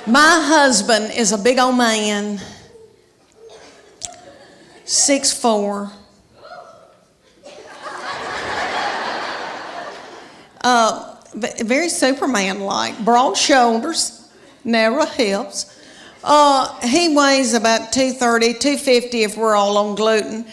My husband is a big old man, 6'4". Very Superman-like, broad shoulders, narrow hips. He weighs about 230, 250 if we're all on gluten.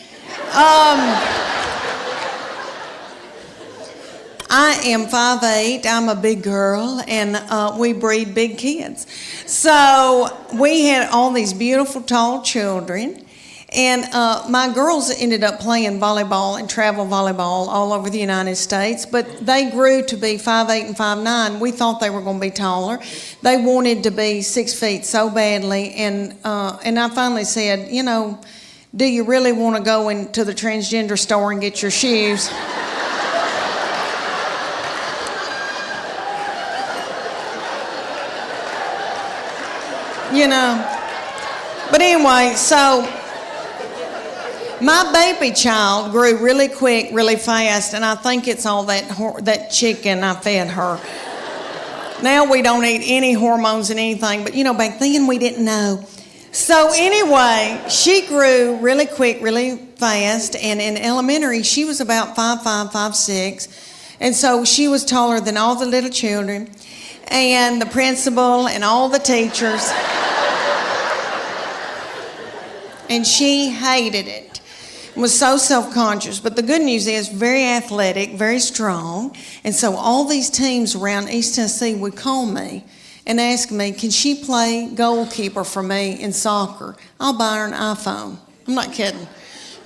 I am 5'8". I'm a big girl, and we breed big kids. So we had all these beautiful, tall children. And my girls ended up playing volleyball and travel volleyball all over the United States, but they grew to be 5'8" and 5'9". We thought they were going to be taller. They wanted to be 6 feet so badly, and I finally said, you know, do you really want to go into the transgender store and get your shoes? You know. But anyway, so my baby child grew really quick, really fast, and I think it's all that chicken I fed her. Now we don't eat any hormones and anything, but you know, back then we didn't know. So anyway, she grew really quick, really fast, and in elementary she was about 5'5", 5'6", and so she was taller than all the little children, and the principal and all the teachers. And she hated it, was so self-conscious. But the good news is very athletic, very strong. And so all these teams around East Tennessee would call me and ask me, can she play goalkeeper for me in soccer? I'll buy her an iPhone. I'm not kidding.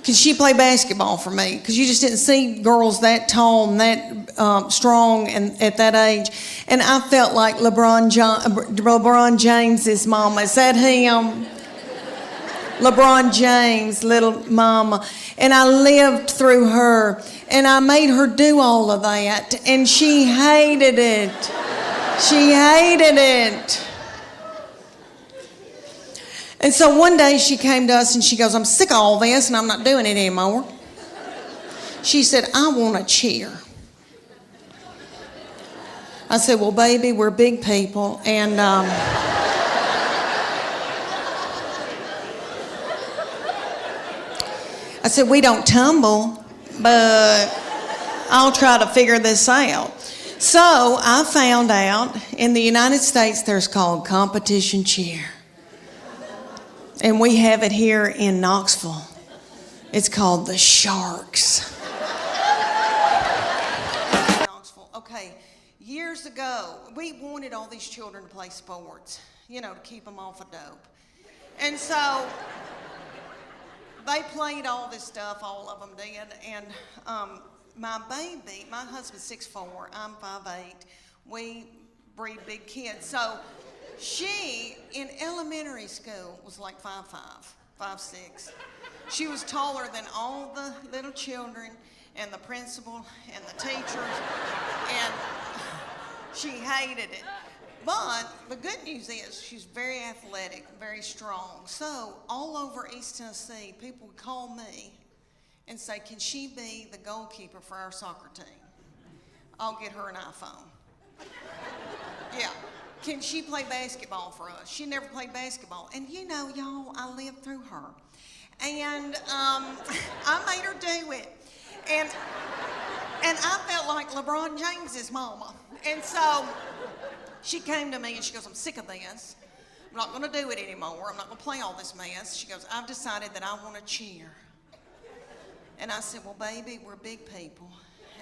Can she play basketball for me? Because you just didn't see girls that tall and that strong and at that age. And I felt like LeBron James's mama. Is that him? LeBron James, little mama. And I lived through her. And I made her do all of that. And she hated it. She hated it. And so one day she came to us and she goes, I'm sick of all this and I'm not doing it anymore. She said, I want to cheer. I said, well, baby, we're big people. And I said, we don't tumble, but I'll try to figure this out. So I found out in the United States there's called competition cheer. And we have it here in Knoxville. It's called the Sharks. Knoxville. Okay, years ago, we wanted all these children to play sports, you know, to keep them off of dope. And so they played all this stuff, all of them did, and my baby, my husband's 6'4", I'm 5'8", we breed big kids. So she, in elementary school, was like 5'5", 5'6". She was taller than all the little children and the principal and the teachers, and she hated it. But the good news is she's very athletic, very strong. So all over East Tennessee, people would call me and say, can she be the goalkeeper for our soccer team? I'll get her an iPhone. Yeah. Can she play basketball for us? She never played basketball. And you know, y'all, I lived through her. And I made her do it. And I felt like LeBron James's mama. And so she came to me and she goes, I'm sick of this. I'm not going to do it anymore. I'm not going to play all this mess. She goes, I've decided that I want to cheer. And I said, well, baby, we're big people.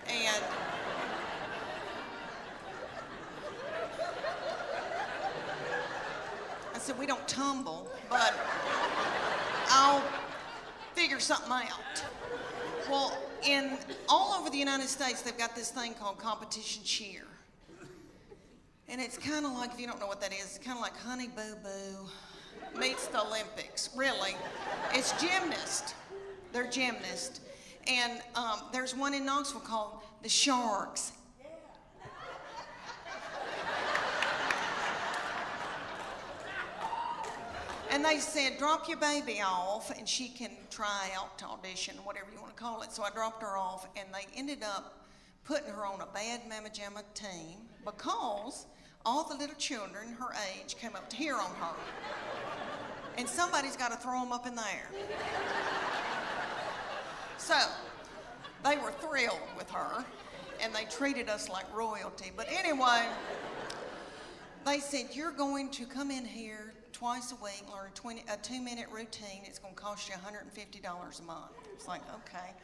And I said, we don't tumble, but I'll figure something out. Well, all over the United States, they've got this thing called competition cheer. And it's kind of like, if you don't know what that is, it's kind of like Honey Boo Boo meets the Olympics, really. It's gymnast. They're gymnasts. And there's one in Knoxville called the Sharks. And they said, drop your baby off and she can try out to audition, whatever you want to call it. So I dropped her off and they ended up putting her on a bad mamma jamma team because all the little children her age came up to here on her. And somebody's got to throw them up in the air. So, they were thrilled with her, and they treated us like royalty. But anyway, they said, you're going to come in here twice a week, learn a 2-minute routine. It's going to cost you $150 a month. It's like, okay.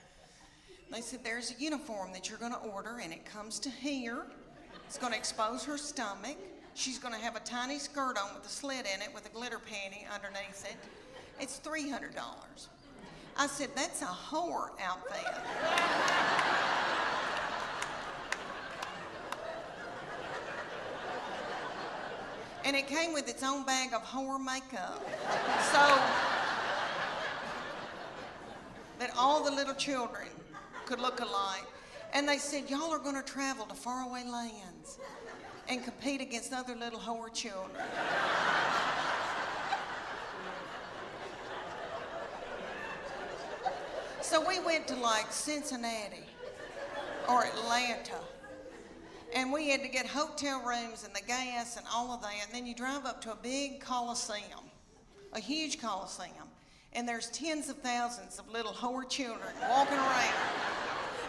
They said, there's a uniform that you're going to order, and it comes to here. It's going to expose her stomach. She's going to have a tiny skirt on with a slit in it with a glitter panty underneath it. It's $300. I said, that's a whore outfit. And it came with its own bag of whore makeup. So that all the little children could look alike. And they said, y'all are going to travel to faraway lands and compete against other little whore children. So we went to like Cincinnati or Atlanta, and we had to get hotel rooms and the gas and all of that. And then you drive up to a big coliseum, a huge coliseum, and there's tens of thousands of little whore children walking around.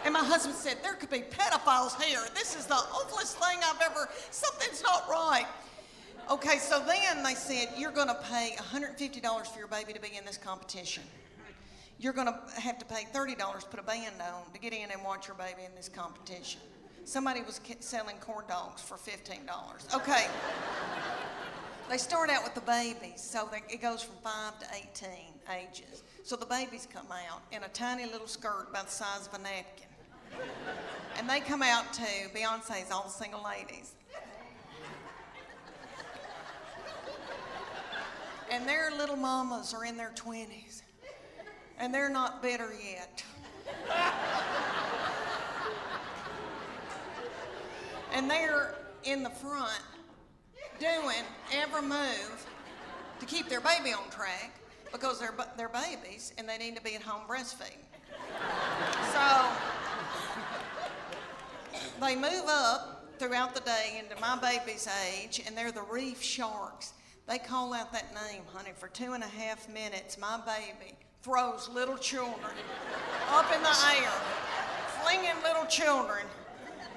And my husband said, there could be pedophiles here. This is the awfulest thing I've ever, something's not right. Okay, so then they said, you're going to pay $150 for your baby to be in this competition. You're going to have to pay $30 to put a band on to get in and watch your baby in this competition. Somebody was selling corn dogs for $15. Okay. They start out with the babies, so it goes from 5 to 18 ages. So the babies come out in a tiny little skirt about the size of a napkin. And they come out to Beyonce's All the Single Ladies. And their little mamas are in their 20s. And they're not bitter yet. And they're in the front doing every move to keep their baby on track because they're babies and they need to be at home breastfeeding. So they move up throughout the day into my baby's age, and they're the reef sharks. They call out that name, honey, for 2.5 minutes. My baby throws little children up in the air, flinging little children,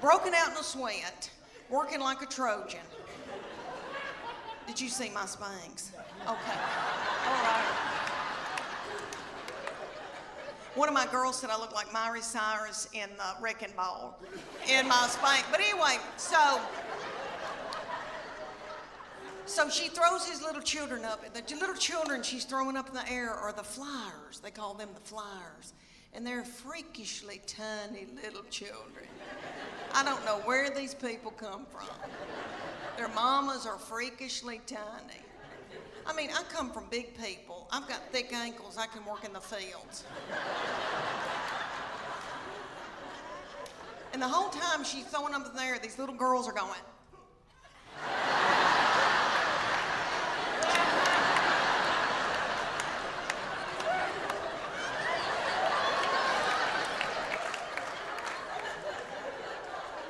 broken out in a sweat, working like a Trojan. Did you see my Spanx? Okay, all right. One of my girls said I look like Miley Cyrus in the Wrecking Ball in my Spanx. But anyway, so she throws these little children up. The little children she's throwing up in the air are the flyers. They call them the flyers. And they're freakishly tiny little children. I don't know where these people come from. Their mamas are freakishly tiny. I mean, I come from big people. I've got thick ankles. I can work in the fields. And the whole time she's throwing them in there, these little girls are going.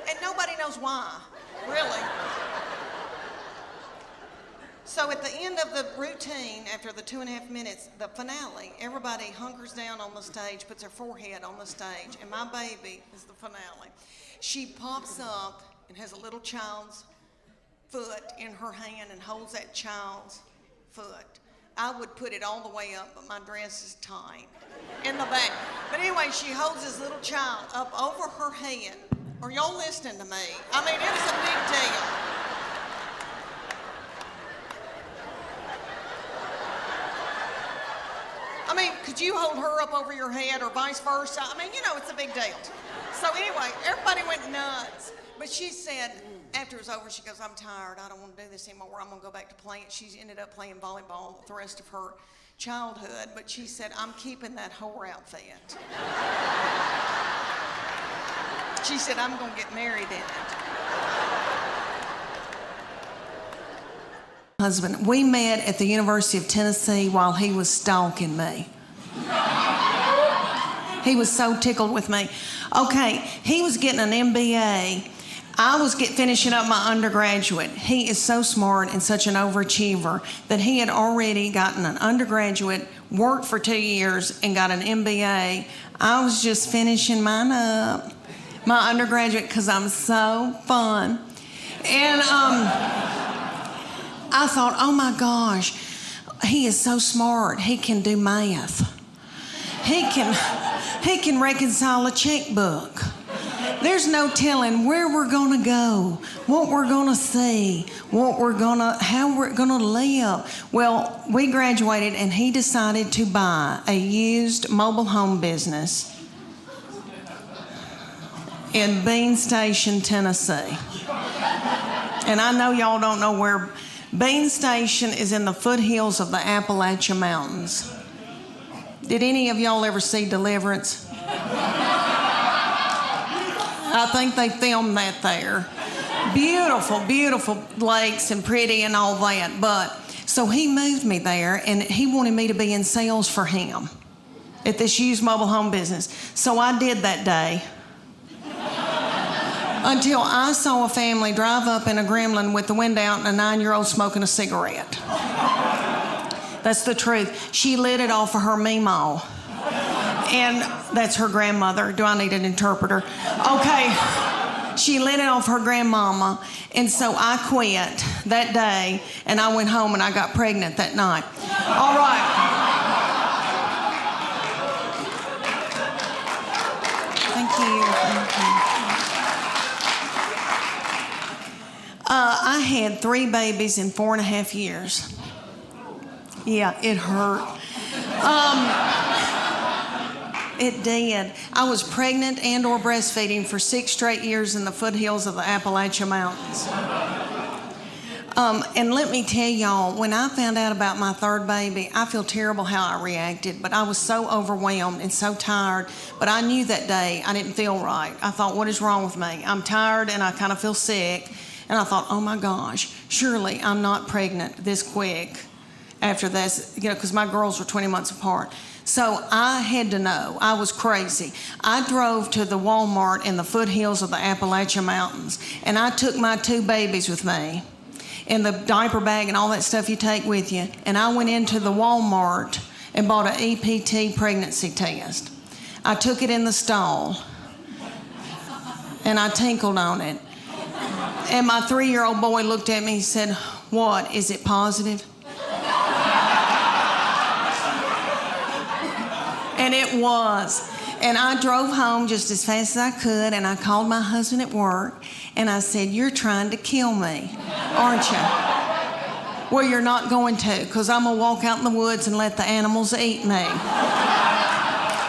And nobody knows why, really. So at the end of the routine, after the 2.5 minutes, the finale, everybody hunkers down on the stage, puts their forehead on the stage, and my baby is the finale. She pops up and has a little child's foot in her hand and holds that child's foot. I would put it all the way up, but my dress is tight in the back. But anyway, she holds this little child up over her head. Are y'all listening to me? I mean, it was a big deal. I mean, could you hold her up over your head or vice versa? I mean, you know, it's a big deal. So anyway, everybody went nuts. But she said, after it was over, she goes, I'm tired. I don't want to do this anymore. I'm going to go back to playing. She ended up playing volleyball the rest of her childhood. But she said, I'm keeping that whore outfit. She said, I'm going to get married in it. Husband, we met at the University of Tennessee while he was stalking me. He was so tickled with me. Okay, he was getting an MBA I was finishing up my undergraduate. He is so smart and such an overachiever that he had already gotten an undergraduate, worked for 2 years, and got an MBA. I was just finishing mine up, my undergraduate, because I'm so fun. And I thought, oh my gosh, he is so smart. He can do math. He can reconcile a checkbook. There's no telling where we're gonna go, what we're gonna see, how we're gonna live. Well, we graduated and he decided to buy a used mobile home business in Bean Station, Tennessee. And I know y'all don't know where Bean Station is. In the foothills of the Appalachian Mountains. Did any of y'all ever see Deliverance? I think they filmed that there. Beautiful, beautiful lakes and pretty and all that. But so he moved me there and he wanted me to be in sales for him at this used mobile home business. So I did that day until I saw a family drive up in a Gremlin with the window out and a 9-year-old smoking a cigarette. That's the truth. She lit it off of her meemaw. And that's her grandmother. Do I need an interpreter? Okay. She lit it off her grandmama. And so I quit that day and I went home and I got pregnant that night. All right. Thank you. I had 3 babies in 4.5 years. Yeah, it hurt. It did. I was pregnant and or breastfeeding for 6 straight years in the foothills of the Appalachian Mountains. And let me tell y'all, when I found out about my 3rd baby, I feel terrible how I reacted, but I was so overwhelmed and so tired. But I knew that day I didn't feel right. I thought, what is wrong with me? I'm tired and I kind of feel sick. And I thought, oh my gosh, surely I'm not pregnant this quick after this, because my girls were 20 months apart. So I had to know. I was crazy. I drove to the Walmart in the foothills of the Appalachian Mountains, and I took my 2 babies with me and the diaper bag and all that stuff you take with you, and I went into the Walmart and bought an EPT pregnancy test. I took it in the stall, and I tinkled on it. And my 3-year-old boy looked at me and said, what, is it positive? And it was. And I drove home just as fast as I could, and I called my husband at work, and I said, you're trying to kill me, aren't you? Well, you're not going to, because I'm going to walk out in the woods and let the animals eat me.